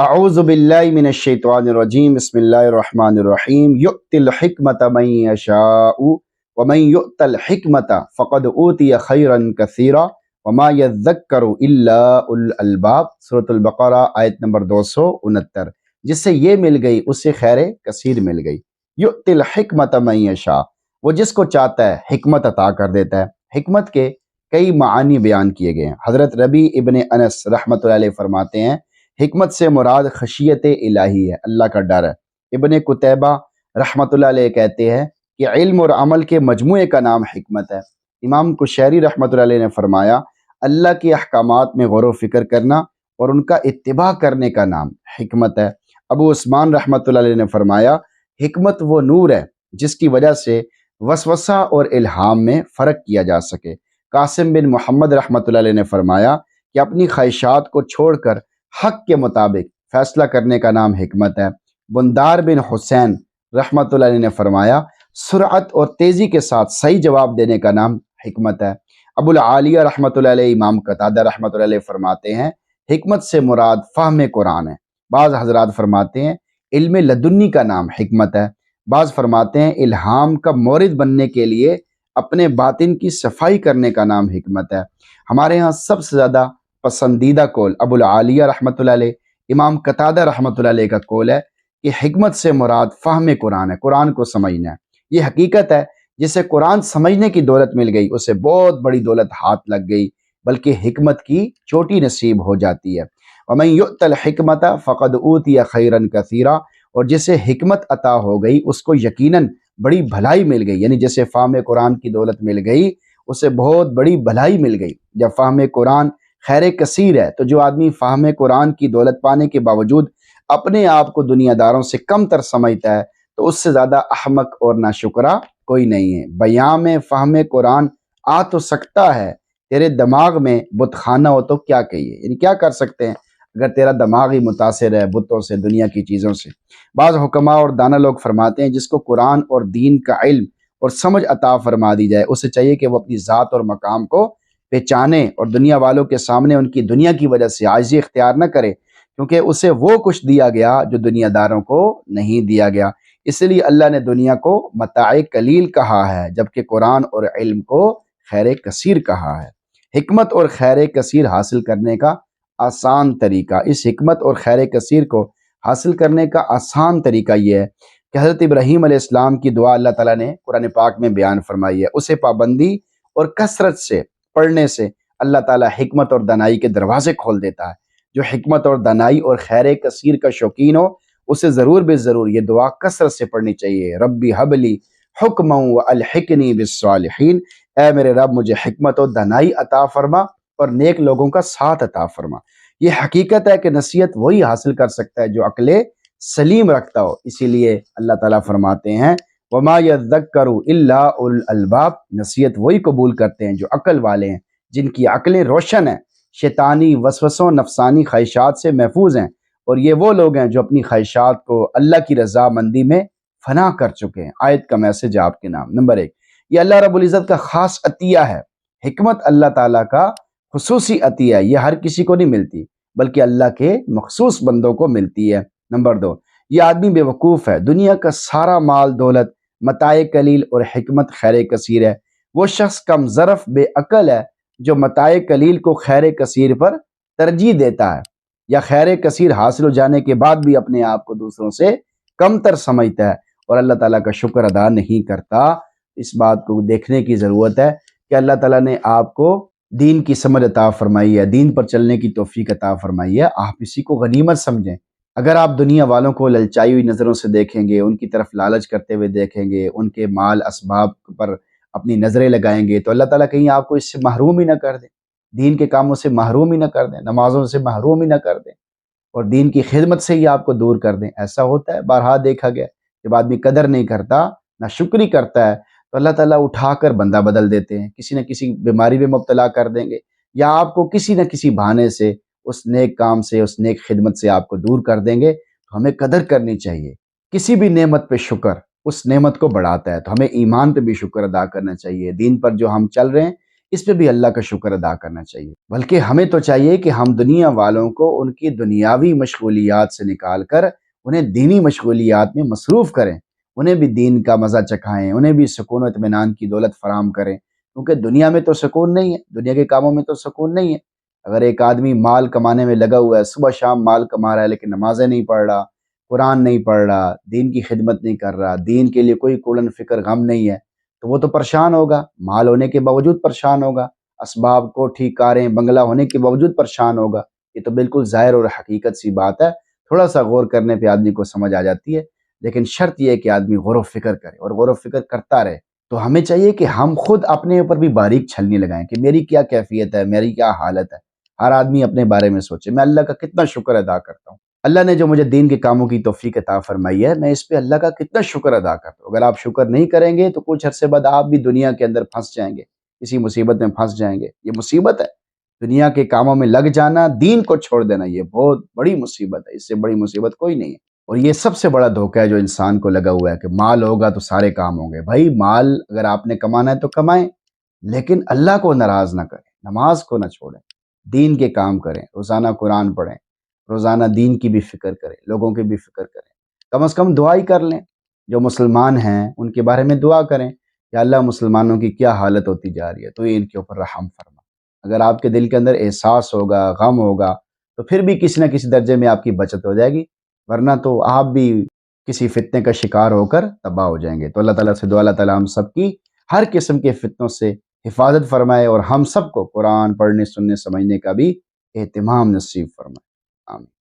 اعوذ باللہ من الشیطان الرجیم بسم اللہ الرحمن الرحیم یؤتی الحکمت من یشاء ومن یؤت الحکمت فقد اوتی خیرا کثیرا وما یذکر الا اولو الالباب، سورۃ البقرہ آیت نمبر 269۔ جس سے یہ مل گئی اسے خیر کثیر مل گئی۔ یؤتی الحکمت من یشاء، وہ جس کو چاہتا ہے حکمت عطا کر دیتا ہے۔ حکمت کے کئی معانی بیان کیے گئے ہیں۔ حضرت ربیع ابن انس رحمۃ اللہ علیہ فرماتے ہیں حکمت سے مراد خشیت الہی ہے، اللہ کا ڈر ہے۔ ابن قتیبہ رحمۃ اللہ علیہ کہتے ہیں کہ علم اور عمل کے مجموعے کا نام حکمت ہے۔ امام قشیری رحمۃ اللہ علیہ نے فرمایا اللہ کے احکامات میں غور و فکر کرنا اور ان کا اتباع کرنے کا نام حکمت ہے۔ ابو عثمان رحمۃ اللہ علیہ نے فرمایا حکمت وہ نور ہے جس کی وجہ سے وسوسہ اور الہام میں فرق کیا جا سکے۔ قاسم بن محمد رحمۃ اللہ علیہ نے فرمایا کہ اپنی خواہشات کو چھوڑ کر حق کے مطابق فیصلہ کرنے کا نام حکمت ہے۔ بندار بن حسین رحمۃ اللہ علیہ نے فرمایا سرعت اور تیزی کے ساتھ صحیح جواب دینے کا نام حکمت ہے۔ ابو العالیہ رحمۃ اللہ علیہ امام قتادہ رحمۃ اللہ علیہ فرماتے ہیں حکمت سے مراد فہم قرآن ہے۔ بعض حضرات فرماتے ہیں علم لدنی کا نام حکمت ہے۔ بعض فرماتے ہیں الہام کا مورد بننے کے لیے اپنے باطن کی صفائی کرنے کا نام حکمت ہے۔ ہمارے ہاں سب سے زیادہ پسندیدہ قول ابو العالیہ رحمۃ اللہ علیہ امام قتادہ رحمۃ اللہ علیہ کا قول ہے کہ حکمت سے مراد فہم قرآن ہے، قرآن کو سمجھنا ہے۔ یہ حقیقت ہے جسے قرآن سمجھنے کی دولت مل گئی اسے بہت بڑی دولت ہاتھ لگ گئی، بلکہ حکمت کی چوٹی نصیب ہو جاتی ہے۔ وَمَن يُؤْتَ الْحِكْمَةَ فَقَدْ أُوتِيَ خَيْرًا كَثِيرًا، اور جسے حکمت عطا ہو گئی اس کو یقیناً بڑی بھلائی مل گئی، یعنی جسے فہم قرآن کی دولت مل گئی اسے بہت بڑی بھلائی مل گئی۔ جب فہم قرآن خیر کثیر ہے تو جو آدمی فہم قرآن کی دولت پانے کے باوجود اپنے آپ کو دنیا داروں سے کم تر سمجھتا ہے تو اس سے زیادہ احمق اور ناشکرا کوئی نہیں ہے۔ بیان میں فہم قرآن آ تو سکتا ہے، تیرے دماغ میں بت خانہ ہو تو کیا کہیے، یعنی کیا کر سکتے ہیں اگر تیرا دماغ ہی متاثر ہے بتوں سے، دنیا کی چیزوں سے۔ بعض حکماء اور دانا لوگ فرماتے ہیں جس کو قرآن اور دین کا علم اور سمجھ عطا فرما دی جائے اسے چاہیے کہ وہ اپنی ذات اور مقام کو پہچانے اور دنیا والوں کے سامنے ان کی دنیا کی وجہ سے عاجزی اختیار نہ کرے، کیونکہ اسے وہ کچھ دیا گیا جو دنیا داروں کو نہیں دیا گیا۔ اس لیے اللہ نے دنیا کو متاع قلیل کہا ہے جبکہ قرآن اور علم کو خیر کثیر کہا ہے۔ حکمت اور خیر کثیر حاصل کرنے کا آسان طریقہ، اس حکمت اور خیر کثیر کو حاصل کرنے کا آسان طریقہ یہ ہے کہ حضرت ابراہیم علیہ السلام کی دعا اللہ تعالیٰ نے قرآن پاک میں بیان فرمائی ہے۔ اسے پابندی اور کثرت سے پڑھنے سے اللہ تعالیٰ حکمت اور دانائی کے دروازے کھول دیتا ہے۔ جو حکمت اور دانائی اور خیر کثیر کا شوقین ہو اسے ضرور بے ضرور یہ دعا کثرت سے پڑھنی چاہیے۔ ربی حبلی حکما والحقنی بالصالحین، اے میرے رب مجھے حکمت و دانائی عطا فرما اور نیک لوگوں کا ساتھ عطا فرما۔ یہ حقیقت ہے کہ نصیحت وہی حاصل کر سکتا ہے جو عقل سلیم رکھتا ہو، اسی لیے اللہ تعالیٰ فرماتے ہیں وما یذکر الا اولو الالباب، نصیحت وہی قبول کرتے ہیں جو عقل والے ہیں، جن کی عقلیں روشن ہیں، شیطانی وسوسوں نفسانی خواہشات سے محفوظ ہیں، اور یہ وہ لوگ ہیں جو اپنی خواہشات کو اللہ کی رضا مندی میں فنا کر چکے ہیں۔ آیت کا میسج آپ کے نام نمبر 1، یہ اللہ رب العزت کا خاص عطیہ ہے۔ حکمت اللہ تعالیٰ کا خصوصی عطیہ ہے، یہ ہر کسی کو نہیں ملتی بلکہ اللہ کے مخصوص بندوں کو ملتی ہے۔ نمبر 2، یہ آدمی بے وقوف ہے، دنیا کا سارا مال دولت متاع قلیل اور حکمت خیر کثیر ہے۔ وہ شخص کم ظرف بے عقل ہے جو متاع قلیل کو خیر کثیر پر ترجیح دیتا ہے، یا خیر کثیر حاصل ہو جانے کے بعد بھی اپنے آپ کو دوسروں سے کم تر سمجھتا ہے اور اللہ تعالیٰ کا شکر ادا نہیں کرتا۔ اس بات کو دیکھنے کی ضرورت ہے کہ اللہ تعالیٰ نے آپ کو دین کی سمجھ عطا فرمائی ہے، دین پر چلنے کی توفیق عطا فرمائی ہے، آپ اسی کو غنیمت سمجھیں۔ اگر آپ دنیا والوں کو للچائی ہوئی نظروں سے دیکھیں گے، ان کی طرف لالچ کرتے ہوئے دیکھیں گے، ان کے مال اسباب پر اپنی نظریں لگائیں گے تو اللہ تعالیٰ کہیں آپ کو اس سے محروم ہی نہ کر دیں، دین کے کاموں سے محروم ہی نہ کر دیں، نمازوں سے محروم ہی نہ کر دیں اور دین کی خدمت سے ہی آپ کو دور کر دیں۔ ایسا ہوتا ہے، بارہا دیکھا گیا، جب آدمی قدر نہیں کرتا، نہ شکری کرتا ہے تو اللہ تعالیٰ اٹھا کر بندہ بدل دیتے ہیں، کسی نہ کسی بیماری میں مبتلا کر دیں گے، یا آپ کو کسی نہ کسی بہانے سے اس نیک کام سے، اس نیک خدمت سے آپ کو دور کر دیں گے۔ تو ہمیں قدر کرنی چاہیے، کسی بھی نعمت پہ شکر اس نعمت کو بڑھاتا ہے، تو ہمیں ایمان پہ بھی شکر ادا کرنا چاہیے۔ دین پر جو ہم چل رہے ہیں اس پہ بھی اللہ کا شکر ادا کرنا چاہیے۔ بلکہ ہمیں تو چاہیے کہ ہم دنیا والوں کو ان کی دنیاوی مشغولیات سے نکال کر انہیں دینی مشغولیات میں مصروف کریں، انہیں بھی دین کا مزہ چکھائیں، انہیں بھی سکون و اطمینان کی دولت فراہم کریں، کیونکہ دنیا میں تو سکون نہیں ہے، دنیا کے کاموں میں تو سکون نہیں ہے۔ اگر ایک آدمی مال کمانے میں لگا ہوا ہے، صبح شام مال کما رہا ہے لیکن نمازیں نہیں پڑھ رہا، قرآن نہیں پڑھ رہا، دین کی خدمت نہیں کر رہا، دین کے لیے کوئی کوڑن فکر غم نہیں ہے، تو وہ تو پریشان ہوگا، مال ہونے کے باوجود پریشان ہوگا، اسباب کوٹھی کاریں بنگلہ ہونے کے باوجود پریشان ہوگا۔ یہ تو بالکل ظاہر اور حقیقت سی بات ہے، تھوڑا سا غور کرنے پہ آدمی کو سمجھ آ جاتی ہے، لیکن شرط یہ ہے کہ آدمی غور و فکر کرے اور غور و فکر کرتا رہے۔ تو ہمیں چاہیے کہ ہم خود اپنے اوپر بھی باریک چھلنی لگائیں کہ میری کیا کیفیت ہے، میری کیا حالت ہے۔ ہر آدمی اپنے بارے میں سوچے، میں اللہ کا کتنا شکر ادا کرتا ہوں، اللہ نے جو مجھے دین کے کاموں کی توفیق عطا فرمائی ہے، میں اس پہ اللہ کا کتنا شکر ادا کرتا ہوں۔ اگر آپ شکر نہیں کریں گے تو کچھ عرصے بعد آپ بھی دنیا کے اندر پھنس جائیں گے، کسی مصیبت میں پھنس جائیں گے۔ یہ مصیبت ہے، دنیا کے کاموں میں لگ جانا، دین کو چھوڑ دینا، یہ بہت بڑی مصیبت ہے، اس سے بڑی مصیبت کوئی نہیں ہے۔ اور یہ سب سے بڑا دھوکہ ہے جو انسان کو لگا ہوا ہے کہ مال ہوگا تو سارے کام ہوں گے۔ بھائی مال اگر آپ نے کمانا ہے تو کمائیں، لیکن اللہ کو ناراض نہ کریں، نماز کو نہ چھوڑیں، دین کے کام کریں، روزانہ قرآن پڑھیں، روزانہ دین کی بھی فکر کریں، لوگوں کی بھی فکر کریں، کم از کم دعا ہی کر لیں۔ جو مسلمان ہیں ان کے بارے میں دعا کریں کہ اللہ مسلمانوں کی کیا حالت ہوتی جا رہی ہے، تو یہ ان کے اوپر رحم فرما۔ اگر آپ کے دل کے اندر احساس ہوگا، غم ہوگا، تو پھر بھی کسی نہ کسی درجے میں آپ کی بچت ہو جائے گی، ورنہ تو آپ بھی کسی فتنے کا شکار ہو کر تباہ ہو جائیں گے۔ تو اللہ تعالیٰ سے دعا، اللہ تعالیٰ ہم سب کی ہر قسم کے فتنوں سے حفاظت فرمائے اور ہم سب کو قرآن پڑھنے، سننے، سمجھنے کا بھی اہتمام نصیب فرمائے۔ آمین۔